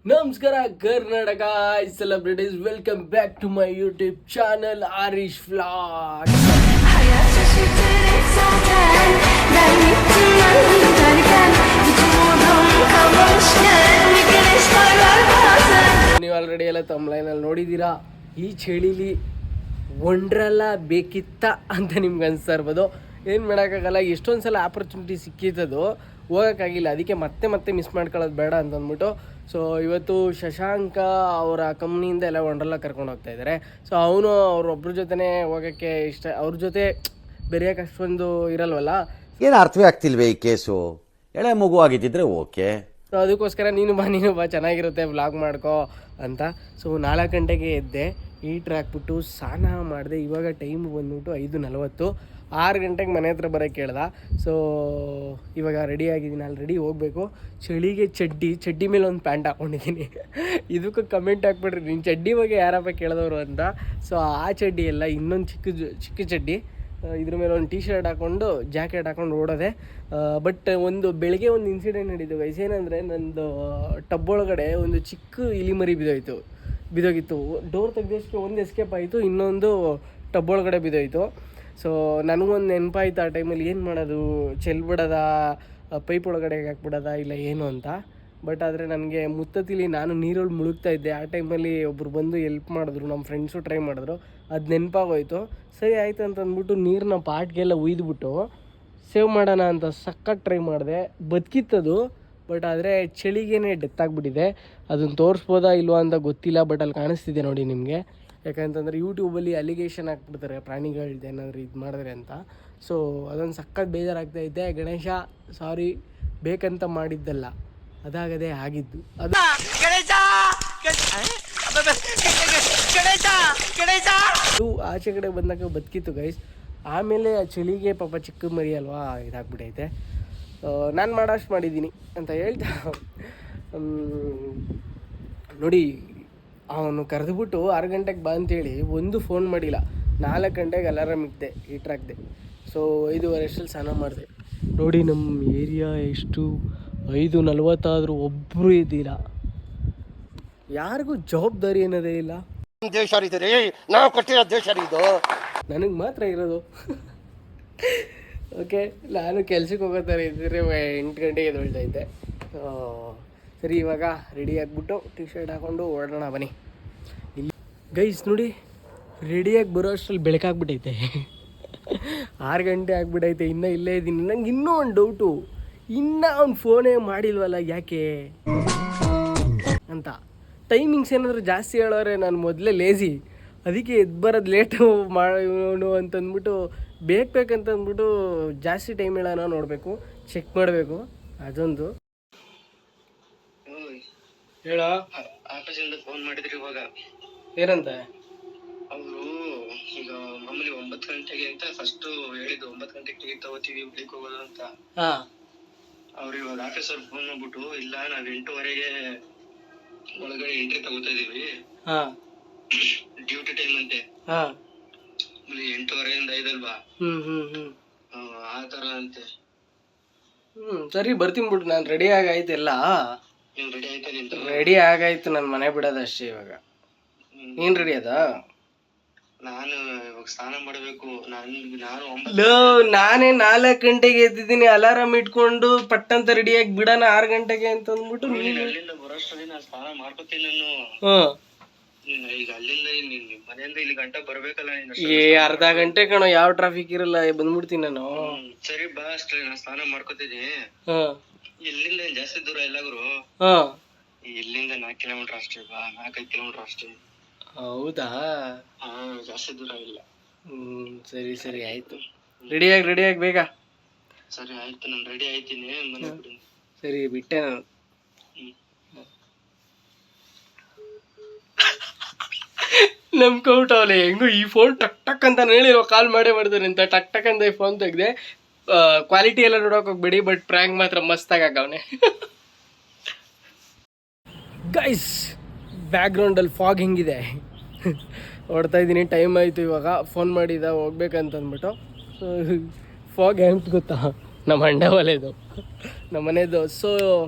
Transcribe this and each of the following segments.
ನಮಸ್ಕಾರ Karnataka celebrities, welcome back to my YouTube channel Aarish vlog. ನೀವು already ಎಲ್ಲ ತಮ್ಲೈನಲ್ಲಿ ನೋಡಿದ್ದೀರಾ. ಈ ಚಳಿಲಿ ವಂಡ್ರಲ್ಲ ಬೇಕಿತ್ತ ಅಂತ ನಿಮ್ಗೆ ಅನ್ಸ್ತಾ ಇರ್ಬೋದು. ಏನು ಮಾಡೋಕ್ಕಾಗಲ್ಲ, ಎಷ್ಟೊಂದು ಸಲ ಆಪರ್ಚುನಿಟಿ ಸಿಕ್ಕಿತ್ತದು, ಹೋಗೋಕ್ಕಾಗಿಲ್ಲ. ಅದಕ್ಕೆ ಮತ್ತೆ ಮಿಸ್ ಮಾಡ್ಕೊಳ್ಳೋದು ಬೇಡ ಅಂತಂದ್ಬಿಟ್ಟು ಸೊ ಇವತ್ತು ಶಶಾಂಕ ಅವರ ಕಂಪ್ನಿಯಿಂದ ಎಲ್ಲ ವಂಡರ್ಲಾ ಕರ್ಕೊಂಡು ಹೋಗ್ತಾ ಇದ್ದಾರೆ. ಸೊ ಅವನು ಅವ್ರೊಬ್ಬರ ಜೊತೆ ಹೋಗೋಕ್ಕೆ ಇಷ್ಟ, ಅವ್ರ ಜೊತೆ ಬೆರೆಯೋಕೆ ಅಷ್ಟೊಂದು ಇರಲ್ವಲ್ಲ. ಏನು ಅರ್ಥವೇ ಆಗ್ತಿಲ್ವೇ ಈ ಕೇಸು? ಎಳೆ ಮಗು ಆಗಿದ್ದಿದ್ರೆ ಓಕೆ. ಸೊ ಅದಕ್ಕೋಸ್ಕರ ನೀನು ಬಾ ಚೆನ್ನಾಗಿರುತ್ತೆ ವ್ಲಾಗ್ ಮಾಡ್ಕೋ ಅಂತ. ಸೊ 4 ಗಂಟೆಗೆ ಎದ್ದೆ, ಹೀಟ್ರ್ ಹಾಕ್ಬಿಟ್ಟು ಸ್ನಾನ ಮಾಡಿದೆ. ಇವಾಗ ಟೈಮ್ ಬಂದ್ಬಿಟ್ಟು 5:40. 6 ಗಂಟೆಗೆ ಮನೆ ಹತ್ರ ಬರೋಕ್ಕೆ ಹೇಳ್ದ. ಸೊ ಇವಾಗ ರೆಡಿ ಆಗಿದ್ದೀನಿ, ಆಲ್ರೆಡಿ ಹೋಗಬೇಕು. ಚಳಿಗೆ ಚಡ್ಡಿ ಮೇಲೆ ಒಂದು ಪ್ಯಾಂಟ್ ಹಾಕ್ಕೊಂಡಿದ್ದೀನಿ. ಇದಕ್ಕೂ ಕಮೆಂಟ್ ಹಾಕ್ಬಿಡ್ರಿ, ನೀನು ಚಡ್ಡಿ ಬಗ್ಗೆ ಯಾರಪ್ಪ ಕೇಳಿದವರು ಅಂತ. ಸೊ ಆ ಚಡ್ಡಿ ಎಲ್ಲ ಇನ್ನೊಂದು ಚಿಕ್ಕ ಚಡ್ಡಿ, ಇದ್ರ ಮೇಲೆ ಒಂದು ಶರ್ಟ್ ಹಾಕ್ಕೊಂಡು ಜಾಕೆಟ್ ಹಾಕ್ಕೊಂಡು ಓಡೋದೆ. ಬಟ್ ಬೆಳಗ್ಗೆ ಒಂದು ಇನ್ಸಿಡೆಂಟ್ ನಡೀತು ಗೈಸ್. ಏನಂದರೆ ನಂದು ಟಬ್ ಒಳಗಡೆ ಒಂದು ಚಿಕ್ಕ ಇಲಿಮರಿ ಬಿದ್ದೋಗಿತ್ತು. ಡೋರ್ ತೆಗ್ದಷ್ಟಕ್ಕೆ ಒಂದು ಎಸ್ಕೇಪ್ ಆಯಿತು, ಇನ್ನೊಂದು ಟಬ್ ಒಳಗಡೆ ಬಿದ್ದೋಯ್ತು. ಸೊ ನನಗೊಂದು ನೆನಪಾಯ್ತು ಆ ಟೈಮಲ್ಲಿ, ಏನು ಮಾಡೋದು, ಚೆಲ್ಬಿಡೋದ, ಪೈಪ್ ಒಳಗಡೆ ಹಾಕ್ಬಿಡೋದ ಇಲ್ಲ ಏನು ಅಂತ. ಬಟ್ ಆದರೆ ನನಗೆ ಮುತ್ತತಿಲಿ ನಾನು ನೀರಲ್ಲಿ ಮುಳುಗ್ತಾ ಇದ್ದೆ. ಆ ಟೈಮಲ್ಲಿ ಒಬ್ಬರು ಬಂದು ಹೆಲ್ಪ್ ಮಾಡಿದ್ರು, ನಮ್ಮ ಫ್ರೆಂಡ್ಸು ಟ್ರೈ ಮಾಡಿದ್ರು. ಅದು ನೆನಪಾಗೋಯ್ತು. ಸರಿ ಆಯಿತು ಅಂತಂದ್ಬಿಟ್ಟು ನೀರನ್ನ ಪಾಟ್ಗೆಲ್ಲ ಉಯ್ದುಬಿಟ್ಟು ಸೇವ್ ಮಾಡೋಣ ಅಂತ ಸಖತ್ ಟ್ರೈ ಮಾಡಿದೆ. ಬದುಕಿತ್ತದು, ಬಟ್ ಆದರೆ ಚಳಿಗೇನೆ ಡೆತ್ ಆಗಿಬಿಟ್ಟಿದೆ. ಅದನ್ನು ತೋರಿಸ್ಬೋದಾ ಇಲ್ವಾ ಅಂತ ಗೊತ್ತಿಲ್ಲ, ಬಟ್ ಅಲ್ಲಿ ಕಾಣಿಸ್ತಿದೆ ನೋಡಿ ನಿಮಗೆ. ಯಾಕಂತಂದರೆ ಯೂಟ್ಯೂಬಲ್ಲಿ ಅಲಿಗೇಷನ್ ಹಾಕ್ಬಿಡ್ತಾರೆ ಪ್ರಾಣಿಗಳ್ದು ಏನಾದರೂ ಇದು ಮಾಡಿದ್ರೆ ಅಂತ. ಸೊ ಅದೊಂದು ಸಖತ್ ಬೇಜಾರಾಗ್ತಾಯಿದ್ದೆ. ಗಣೇಶ ಸಾರಿ, ಬೇಕಂತ ಮಾಡಿದ್ದಲ್ಲ, ಅದಾಗದೇ ಆಗಿದ್ದು ಅದು. ಆಚೆ ಕಡೆ ಬಂದಾಗ ಬದುಕಿತ್ತು ಗೈಸ್. ಆಮೇಲೆ ಆ ಚಳಿಗೆ ಪಾಪ ಚಿಕ್ಕ ಮರಿ ಅಲ್ವಾ, ಇದಾಗ್ಬಿಟ್ಟೈತೆ. ನಾನು ಮಾಡೋಷ್ಟು ಮಾಡಿದ್ದೀನಿ ಅಂತ ಹೇಳ್ತಾ ನೋಡಿ, ಅವನು ಕರೆದುಬಿಟ್ಟು 6 ಗಂಟೆಗೆ ಬಾ ಅಂತೇಳಿ ಒಂದು ಫೋನ್ ಮಾಡಿಲ್ಲ. 4 ಗಂಟೆಗೆ ಅಲಾರಾಮ್ ಇಕ್ದೆ, ಹೀಟ್ರ್ ಹಾಕ್ದೆ. ಸೊ 5:15 ಸ್ನಾನ ಮಾಡಿದೆ. ನೋಡಿ ನಮ್ಮ ಏರಿಯಾ ಎಷ್ಟು 5:40 ಒಬ್ಬರು ಇದ್ದಿಲ್ಲ. ಯಾರಿಗೂ ಜವಾಬ್ದಾರಿ ಅನ್ನೋದೇ ಇಲ್ಲ. ದೇಶ ನಾವು ಕೊಟ್ಟಿರೋ ದೇಶ ಇದು, ನನಗೆ ಮಾತ್ರ ಇರೋದು. ಓಕೆ, ನಾನು ಕೆಲ್ಸಕ್ಕೆ ಹೋಗೋ ಥರ ಇದ್ದರೆ 8 ಗಂಟೆಗೆ ಎದ್ದೇಳ್ತಾ ಇದ್ದೆ. ಸರಿ, ಇವಾಗ ರೆಡಿ ಆಗಿಬಿಟ್ಟು ಶರ್ಟ್ ಹಾಕ್ಕೊಂಡು ಓಡೋಣ ಬನ್ನಿ. ಇಲ್ಲಿ ಗೈಸ್ ನೋಡಿ, ರೆಡಿಯಾಗಿ ಬರೋ ಅಷ್ಟರಲ್ಲಿ ಬೆಳಕಾಗ್ಬಿಟ್ಟೈತೆ. 6 ಗಂಟೆ ಆಗಿಬಿಟ್ಟೈತೆ, ಇನ್ನೂ ಇಲ್ಲೇ ಇದ್ದೀನಿ. ನಂಗೆ ಇನ್ನೂ ಒಂದು ಡೌಟು, ಇನ್ನೂ ಅವ್ನು ಫೋನೇ ಮಾಡಿಲ್ವಲ್ಲ ಯಾಕೆ ಅಂತ. ಟೈಮಿಂಗ್ಸ್ ಏನಾದರೂ ಜಾಸ್ತಿ ಹೇಳೋರೆ, ನಾನು ಮೊದಲೇ ಲೇಝಿ, ಅದಕ್ಕೆ ಎದ್ದು ಬರೋದು ಲೇಟು ಮಾಡೋನು ಅಂತಂದ್ಬಿಟ್ಟು ಬೇಕಂತಂದ್ಬಿಟ್ಟು ಜಾಸ್ತಿ ಟೈಮ್ ಹೇಳೋಣ ನೋಡಬೇಕು, ಚೆಕ್ ಮಾಡಬೇಕು. ಅದೊಂದು ಹೇಳ. ಆಫೀಸಿಂದ ಫೋನ್ ಮಾಡಿದ್ರಿ ಇವಾಗ, ಏನಂತ? ಅವರು ಈಗ ಮಾಮೂಲಿ 9 ಗಂಟೆಗೆ ಅಂತ ಫಸ್ಟ್ ಹೇಳಿದ್ದು, 9 ಗಂಟೆಗೆ ಟಿಕೆಟ್ ತಗೋತೀವಿ ಹುಬ್ಳಿಗೆ ಹೋಗೋದು ಅಂತ. ಅವ್ರು ಇವಾಗ ಆಫೀಸರ್ ಫೋನ್ ಮಾಡ್ಬಿಟ್ಟು, ಇಲ್ಲ ನಾವ್ 8:15 ಒಳಗಡೆ ಎಂಟ್ರಿ ತಗೋತಾ ಇದೀವಿ, ಡ್ಯೂಟಿ ಟೈಮ್ ಅಂತೆ, 8:15 5 ಆ ತರ ಅಂತೆ. ಸರಿ ಬರ್ತೀನಿ ಬಿಡು, ನಾನು ರೆಡಿ ಆಗೈತೆ ಎಲ್ಲ. ರೆಡಿ ಆಯ್ತಾ? ರೆಡಿ ಆಗಾಯ್ತು, ನನ್ನ ಮನೆ ಬಿಡೋದಷ್ಟೇ ಇವಾಗ. ನೀನ್ ರೆಡಿ ಅದ? ನಾನು ಇವಾಗ ಸ್ನಾನ ಮಾಡ್ಬೇಕು. ನಾನೇ 4 ಗಂಟೆಗೆ ಎದ್ದಿದ್ದೀನಿ, ಅಲಾರಾಮ್ ಇಟ್ಕೊಂಡು ಪಟ್ಟಂತ ರೆಡಿಯಾಗಿ ಬಿಡೋಣ 6 ಗಂಟೆಗೆ ಅಂತ ಅಂದ್ಬಿಟ್ಟು ಅಲ್ಲಿಂದ ಬರೋಷ್ಟರಲ್ಲಿ ನಾನು ಸ್ನಾನ ಮಾಡ್ಕೋತೀನಿ. ನಾನು ಈಗ ಅಲ್ಲಿಂದ ಮನೆಯಿಂದ ಇಲ್ಲಿ ಗಂಟೆ ಬರ್ಬೇಕಲ್ಲ. ಅರ್ಧ ಗಂಟೆ ಕಣೋ, ಯಾವ ಟ್ರಾಫಿಕ್ ಇರಲ್ಲ, ಬಂದ್ಬಿಡ್ತೀನಿ ನಾನು. ಸರಿ ಬಾ, ಅಷ್ಟೇ ನಾನು ಸ್ನಾನ ಮಾಡ್ಕೋತೀನಿ. ಇಲ್ಲಿಂದ ಜಾಸ್ತಿ ದೂರ ಇಲ್ಲ ಗುರು, ಇಲ್ಲಿಂದ 4 ಕಿಲೋಮೀಟರ್ ಅಷ್ಟೇ ಬಾ, 4-5 ಕಿಲೋಮೀಟರ್ ಅಷ್ಟೇ. ಹೌದಾ? ಜಾಸ್ತಿ ದೂರ ಇಲ್ಲ. ಸರಿ ಆಯ್ತು, ರೆಡಿಯಾಗಿ ಬೇಗ. ಸರಿ ಆಯ್ತು, ನಾನು ರೆಡಿ ಆಯ್ತೀನಿ, ಮನೆ ಬಿಡಿ. ಸರಿ ಬಿಟ್ಟೆ ನಾನು. ನಂಬ್ಕೊಬಿಟ್ಟವಲೆ ಹೆಂಗು ಈ ಫೋನ್ ಟಕ್ ಅಂತ ಹೇಳಿರೋ, ಕಾಲ್ ಮಾಡ್ತಾರೆ ಅಂತ ಟಕ್ ಅಂತ ಈ ಫೋನ್ ತೆಗ್ದೆ. ಕ್ವಾಲಿಟಿ ಎಲ್ಲ ನೋಡೋಕೆ ಹೋಗ್ಬೇಡಿ, ಬಟ್ ಪ್ರ್ಯಾಂಕ್ ಮಾತ್ರ ಮಸ್ತಾಗಿ ಆಗವನೆ. ಗೈಸ್, ಬ್ಯಾಕ್ಗ್ರೌಂಡಲ್ಲಿ ಫಾಗ್ ಹೆಂಗಿದೆ ಹೊಡ್ತಾ ಇದ್ದೀನಿ. ಟೈಮ್ ಆಯಿತು, ಇವಾಗ ಫೋನ್ ಮಾಡಿದ ಹೋಗ್ಬೇಕಂತಂದ್ಬಿಟ್ಟು. ಫಾಗ್ ಹೆಂಗೆ ಗೊತ್ತಾ, ನಮ್ಮ ಅಣ್ಣ ಒಲೆದು ನಮ್ಮ ಮನೆದು. ಸೊ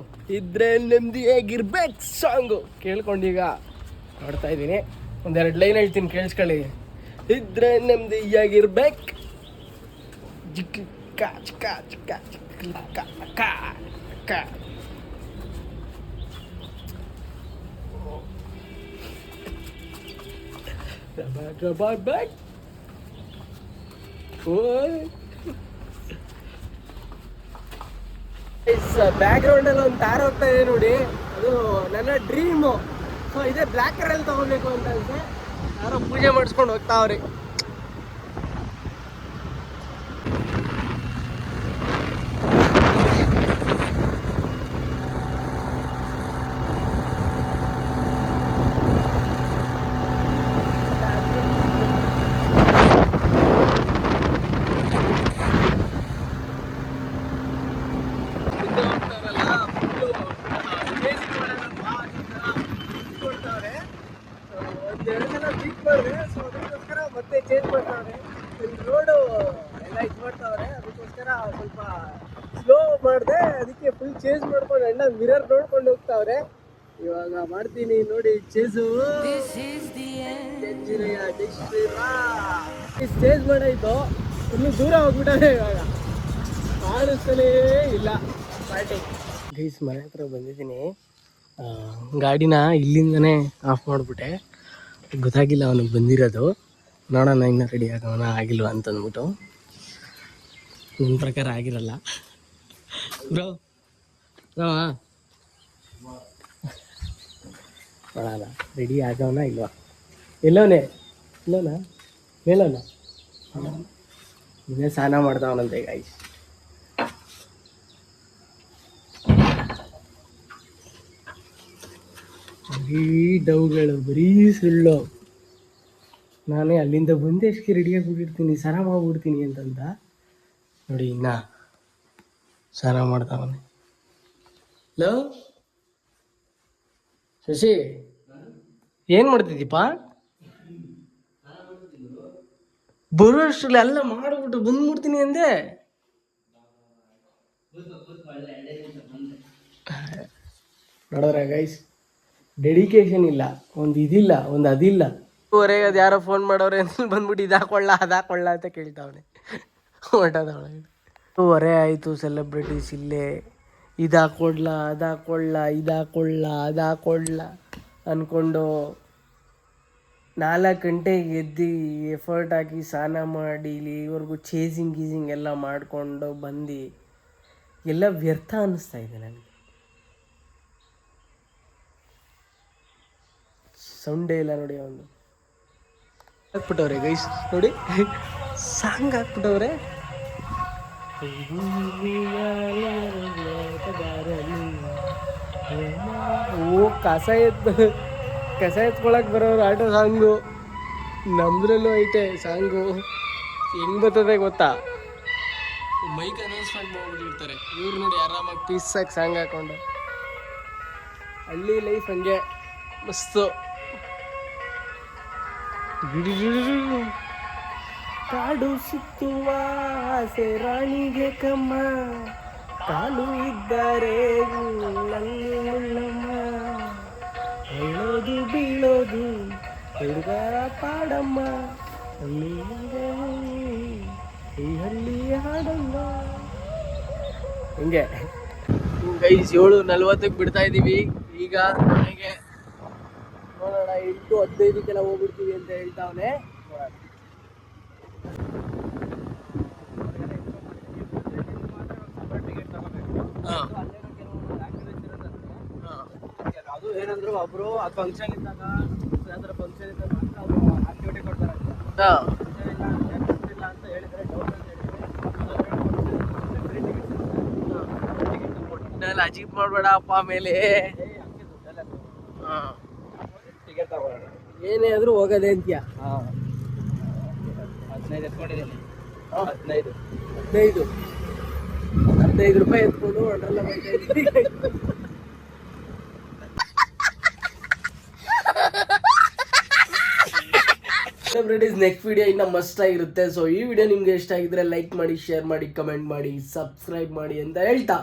ಇದ್ರೆ ನೆಮ್ಮದಿಯಾಗಿರ್ಬೇಕು ಸಾಂಗು ಕೇಳ್ಕೊಂಡೀಗ ನೋಡ್ತಾ ಇದ್ದೀನಿ. ಒಂದೆರಡು ಲೈನ್ ಹೇಳ್ತೀನಿ ಕೇಳಿಸ್ಕೊಳ್ಳಿ. ಇದ್ರೆ ನೆಮ್ಮದಿಯಾಗಿರ್ಬೇಕು ಜಿಕ್ಕ ಚಿಕ್ಕ ಚಿಕ್ಕ ಚಿಕ್ಕ ಅಕ್ಕ ಅಕ್ಕ ಬ್ಯಾಕ್ ಗ್ರೌಂಡ್ ಅಲ್ಲಿ ಒಂದು ತಾರ ಹೋಗ್ತಾ ಇದೆ ನೋಡಿ, ಅದು ನನ್ನ ಡ್ರೀಮು. ಸೊ ಇದೇ ಬ್ಲ್ಯಾಕ್ ಕಲರಲ್ಲಿ ತಗೋಬೇಕು ಅಂತ ಅಂತೆ. ಯಾರೋ ಪೂಜೆ ಮಾಡಿಸ್ಕೊಂಡು ಹೋಗ್ತಾವ್ರಿ. ಮತ್ತೆ ಚೇಂಜ್ ಮಾಡ್ತಾವ್ರೆ ರೋಡು ಎಲ್ಲ ಇದು ಮಾಡ್ತಾವ್ರೆ. ಅದಕ್ಕೋಸ್ಕರ ಸ್ವಲ್ಪ ಸ್ಲೋ ಮಾಡಿದೆ, ಅದಕ್ಕೆ ಫುಲ್ ಚೇಂಜ್ ಮಾಡ್ಕೊಂಡು ಅಣ್ಣ ಮಿರರ್ ನೋಡ್ಕೊಂಡು ಹೋಗ್ತಾವ್ರೆ. ಇವಾಗ ಮಾಡ್ತೀನಿ ನೋಡಿ ಚೇಂಜು. ಚೇಂಜ್ ಮಾಡಾಯ್ತು, ಇನ್ನೂ ದೂರ ಹೋಗ್ಬಿಟ್ಟಾರೆ. ಇವಾಗ ಕಾಣಿಸ್ತಲೇ ಇಲ್ಲ ಪಾರ್ಟಿ. ಗೈಸ್ ಮನೆ ಹತ್ರ ಬಂದಿದ್ದೀನಿ. ಗಾಡಿನ ಇಲ್ಲಿಂದನೇ ಆಫ್ ಮಾಡಿಬಿಟ್ಟೆ, ಗೊತ್ತಾಗಿಲ್ಲ ಅವನಿಗೆ ಬಂದಿರೋದು. ನೋಡೋಣ ಇನ್ನೂ ರೆಡಿ ಆಗೋಣ ಆಗಿಲ್ವ ಅಂತಂದ್ಬಿಟ್ಟು. ನನ್ನ ಪ್ರಕಾರ ಆಗಿರಲ್ಲ ಬ್ರೋ. ನೋಡೋಣ ರೆಡಿ ಆಗೋಣ ಇಲ್ವಾ. ಎಲ್ಲೋನೆ ಇಲ್ಲೋನ ಮೇಲೋನ ಇನ್ನೇ ಸ್ನಾನ ಮಾಡ್ತಾವನಂತೆ ಗಾಯ್ಸ್. ಬರೀ ಡೌಗಳು, ಬರೀ ಸುಳ್ಳು. ನಾನೇ ಅಲ್ಲಿಂದ ಬಂದು ಎಷ್ಟಕ್ಕೆ ರೆಡಿಯಾಗಿ ಬಿಟ್ಟಿರ್ತೀನಿ, ಸ್ನಾನ ಮಾಡ್ಬಿಡ್ತೀನಿ ಅಂತಂದ. ನೋಡಿ ಇನ್ನ ಸ್ನಾನ ಮಾಡ್ತಾವನೆ. ಲೋ ಶಶಿ, ಏನು ಮಾಡ್ತಿದ್ದೀಪ? ಬರೋಷ್ಟರಲ್ಲಿ ಎಲ್ಲ ಮಾಡಿಬಿಟ್ಟು ಬಂದ್ಬಿಡ್ತೀನಿ ಅಂದೆ. ನೋಡೋರ ಗೈಸ್, ಡೆಡಿಕೇಶನ್ ಇಲ್ಲ, ಒಂದು ಇದಿಲ್ಲ, ಒಂದು ಅದಿಲ್ಲ. ಹೊರೆಗೆ ಅದು ಯಾರೋ ಫೋನ್ ಮಾಡೋರೆ ಅಂತ ಬಂದ್ಬಿಟ್ಟು ಇದಾಕೊಳ್ಳ ಅದಾಕೊಳ್ಳ ಅಂತ ಕೇಳ್ತಾವನೆ. ಹೊಟ್ಟದ ಒಳಗೆ ಹೊರೆ ಆಯಿತು. ಸೆಲೆಬ್ರಿಟೀಸ್ ಇಲ್ಲೇ ಇದಾಕೊಳ್ಳ ಅದಾಕೊಳ್ಳ ಇದಾಕೊಳ್ಳ ಅದಾಕೊಳ್ಳ ಅಂದ್ಕೊಂಡು 4 ಗಂಟೆಗೆ ಎದ್ದು ಎಫರ್ಟ್ ಹಾಕಿ ಸ್ನಾನ ಮಾಡಿ ಇಲ್ಲಿವರೆಗೂ ಚೇಸಿಂಗ್ ಗೀಸಿಂಗ್ ಎಲ್ಲ ಮಾಡಿಕೊಂಡು ಬಂದು ಎಲ್ಲ ವ್ಯರ್ಥ ಅನ್ನಿಸ್ತಾ ಇದೆ ನನಗೆ. ಸೌಂಡೇ ಇಲ್ಲ ನೋಡಿ. ಅವನು ಹಾಕ್ಬಿಟ್ಟವ್ರೆ ಗೈಸ್ ನೋಡಿ, ಸಾಂಗ್ ಹಾಕ್ಬಿಟ್ಟವ್ರೆ. ಓ ಕಸ ಎತ್ಕೊಳಕ್ ಬರೋರು ಆಟೋ ಸಾಂಗು. ನಮ್ದ್ರಲ್ಲೂ ಐತೆ ಸಾಂಗು. ಹೆಂಗ್ ಬರ್ತದೆ ಗೊತ್ತಾ, ಮೈಕ್ ಅನೌನ್ಸ್ಮೆಂಟ್ ಮಾಡ್ಬಿಟ್ಟಿರ್ತಾರೆ ಇವ್ರು ನೋಡಿ, ಆರಾಮಾಗಿ ಪೀಸಾಗಿ ಸಾಂಗ್ ಹಾಕೊಂಡು. ಹಳ್ಳಿ ಲೈಫ್ ಹಂಗೆ ಮಸ್ತು. ಕಾಡು ಸುತ್ತುವ ಆಸೆ ರಾಣಿಗೆ ಕಮ್ಮ, ಕಾಲು ಇದ್ದರೆ ಮುಳ್ಳಮ್ಮ, ಹೇಳೋದು ಬೀಳೋದು ಹುಡುಗರ ಪಾಡಮ್ಮ, ಈ ಹಳ್ಳಿ ಹಾಡಮ್ಮ. ಹಿಂಗೆ ಗೈಸ್ 7:40 ಬಿಡ್ತಾ ಇದ್ದೀವಿ. ಈಗ ಮನೆಗೆ ನೋಡೋಣ 8:15 ಹೋಗ್ಬಿಡ್ತೀವಿ ಅಂತ ಹೇಳ್ತಾವನೆ. ಅದು ಏನಂದ್ರು ಒಬ್ರು ಆ ಫಂಕ್ಷನ್ ಇದ್ದಾಗ ಫಂಕ್ಷನ್ ಇದ್ದಾಗ ಮಾತ್ರ ಅವರು ಆಕ್ಟಿವಿಟಿ ಕೊಡ್ತಾರೆ ಅಂತ ಹೇಳಿದ್ರೆ ಅಜೀಬ್ ಮಾಡ್ಬೇಡ ಅಪ್ಪ ಮೇಲೆ. ಏನೇ ಆದ್ರೂ ಹೋಗೋದೇ ಅಂತೀಯ. 15 ಎತ್ಕೊಂಡಿದ್ದೀನಿ. 15 ರೂಪಾಯಿ ಎತ್ಕೊಂಡು ಒಂಡ್ರಲ್ಲ ಬೈತಾ ಇದ್ದೀನಿ. ಸೆಲೆಬ್ರಿಟೀಸ್ ನೆಕ್ಸ್ಟ್ ವಿಡಿಯೋ ಇನ್ನ ಮಸ್ಟ್ ಆಗಿರುತ್ತೆ. ಸೊ ಈ ವಿಡಿಯೋ ನಿಮ್ಗೆ ಇಷ್ಟ ಆಗಿದ್ರೆ ಲೈಕ್ ಮಾಡಿ, ಶೇರ್ ಮಾಡಿ, ಕಮೆಂಟ್ ಮಾಡಿ, ಸಬ್ಸ್ಕ್ರೈಬ್ ಮಾಡಿ ಅಂತ ಹೇಳ್ತಾ